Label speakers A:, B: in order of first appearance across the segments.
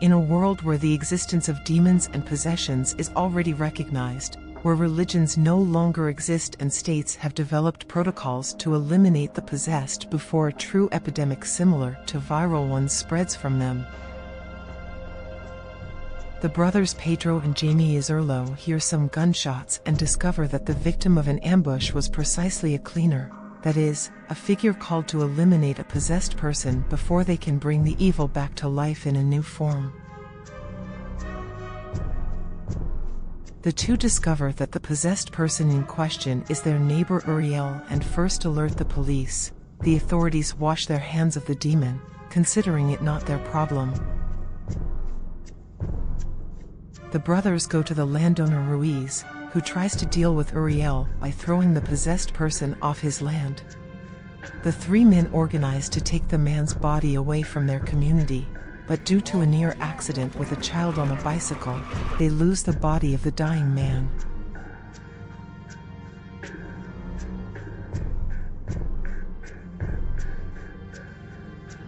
A: In a world where the existence of demons and possessions is already recognized, where religions no longer exist and states have developed protocols to eliminate the possessed before a true epidemic similar to viral ones spreads from them. The brothers Pedro and Jamie Iserlo hear some gunshots and discover that the victim of an ambush was precisely a cleaner, that is, a figure called to eliminate a possessed person before they can bring the evil back to life in a new form. The two discover that the possessed person in question is their neighbor Uriel and first alert the police. The authorities wash their hands of the demon, considering it not their problem. The brothers go to the landowner Ruiz, who tries to deal with Uriel by throwing the possessed person off his land. The three men organize to take the man's body away from their community, but due to a near accident with a child on a bicycle, they lose the body of the dying man.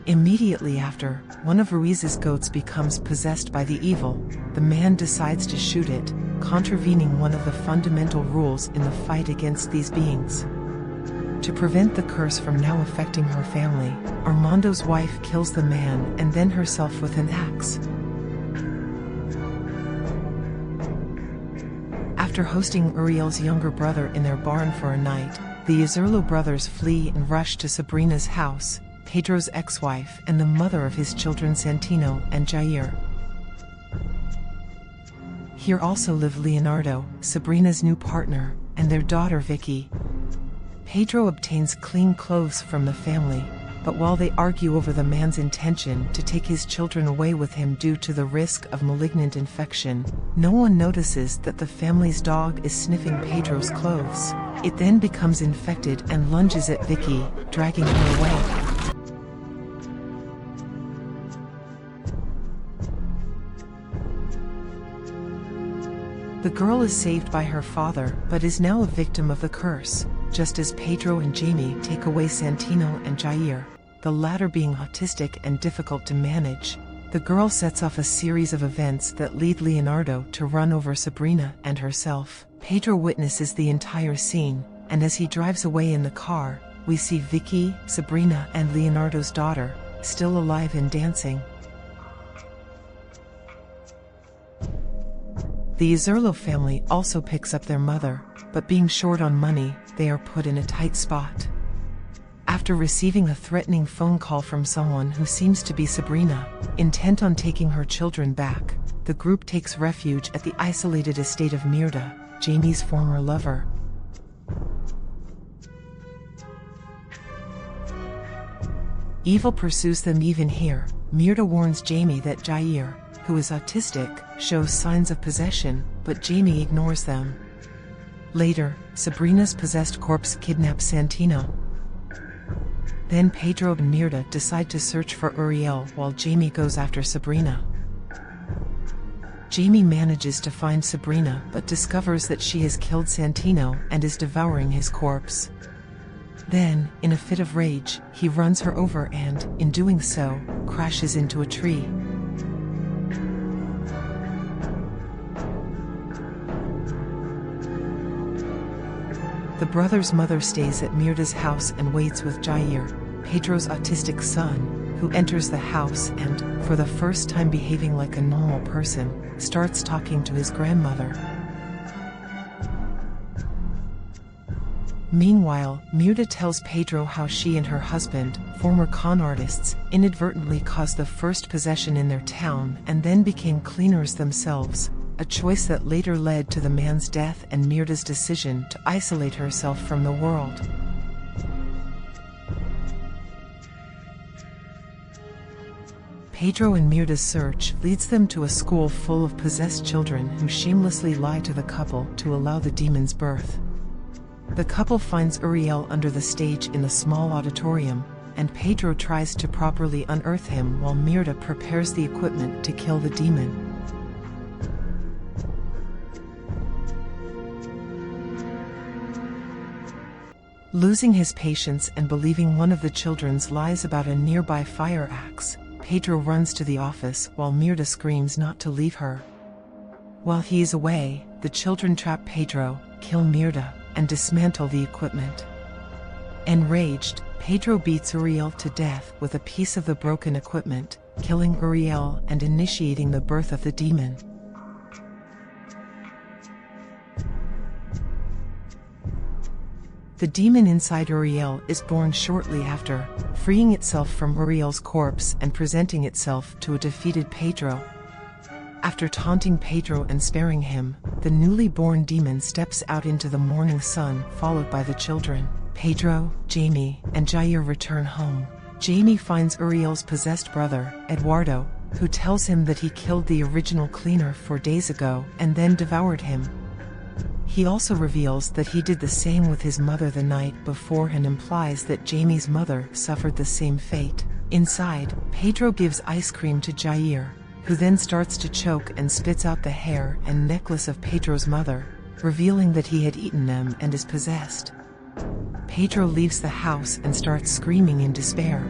A: Immediately after, one of Ruiz's goats becomes possessed by the evil. The man decides to shoot it, contravening one of the fundamental rules in the fight against these beings. To prevent the curse from now affecting her family, Armando's wife kills the man and then herself with an axe. After hosting Uriel's younger brother in their barn for a night, the Iserlo brothers flee and rush to Sabrina's house, Pedro's ex-wife and the mother of his children Santino and Jair. Here also live Leonardo, Sabrina's new partner, and their daughter Vicky. Pedro obtains clean clothes from the family, but while they argue over the man's intention to take his children away with him due to the risk of malignant infection, no one notices that the family's dog is sniffing Pedro's clothes. It then becomes infected and lunges at Vicky, dragging her away. The girl is saved by her father, but is now a victim of the curse, just as Pedro and Jamie take away Santino and Jair, the latter being autistic and difficult to manage. The girl sets off a series of events that lead Leonardo to run over Sabrina and herself. Pedro witnesses the entire scene, and as he drives away in the car, we see Vicky, Sabrina and Leonardo's daughter, still alive and dancing. The Iserlo family also picks up their mother, but being short on money, they are put in a tight spot. After receiving a threatening phone call from someone who seems to be Sabrina, intent on taking her children back, the group takes refuge at the isolated estate of Mirda, Jamie's former lover. Evil pursues them even here. Mirda warns Jamie that Jair, who is autistic, shows signs of possession, but Jamie ignores them. Later, Sabrina's possessed corpse kidnaps Santino. Then Pedro and Mirda decide to search for Uriel while Jamie goes after Sabrina. Jamie manages to find Sabrina but discovers that she has killed Santino and is devouring his corpse. Then, in a fit of rage, he runs her over and, in doing so, crashes into a tree. The brothers' mother stays at Mirda's house and waits with Jair, Pedro's autistic son, who enters the house and, for the first time behaving like a normal person, starts talking to his grandmother. Meanwhile, Mirda tells Pedro how she and her husband, former con artists, inadvertently caused the first possession in their town and then became cleaners themselves, a choice that later led to the man's death and Mirda's decision to isolate herself from the world. Pedro and Mirda's search leads them to a school full of possessed children who shamelessly lie to the couple to allow the demon's birth. The couple finds Uriel under the stage in the small auditorium, and Pedro tries to properly unearth him while Mirda prepares the equipment to kill the demon. Losing his patience and believing one of the children's lies about a nearby fire axe, Pedro runs to the office while Mirda screams not to leave her. While he is away, the children trap Pedro, kill Mirda, and dismantle the equipment. Enraged, Pedro beats Uriel to death with a piece of the broken equipment, killing Uriel and initiating the birth of the demon. The demon inside Uriel is born shortly after, freeing itself from Uriel's corpse and presenting itself to a defeated Pedro. After taunting Pedro and sparing him, the newly born demon steps out into the morning sun, followed by the children. Pedro, Jamie, and Jair return home. Jamie finds Uriel's possessed brother, Eduardo, who tells him that he killed the original cleaner 4 days ago and then devoured him. He also reveals that he did the same with his mother the night before and implies that Jamie's mother suffered the same fate. Inside, Pedro gives ice cream to Jair, who then starts to choke and spits out the hair and necklace of Pedro's mother, revealing that he had eaten them and is possessed. Pedro leaves the house and starts screaming in despair.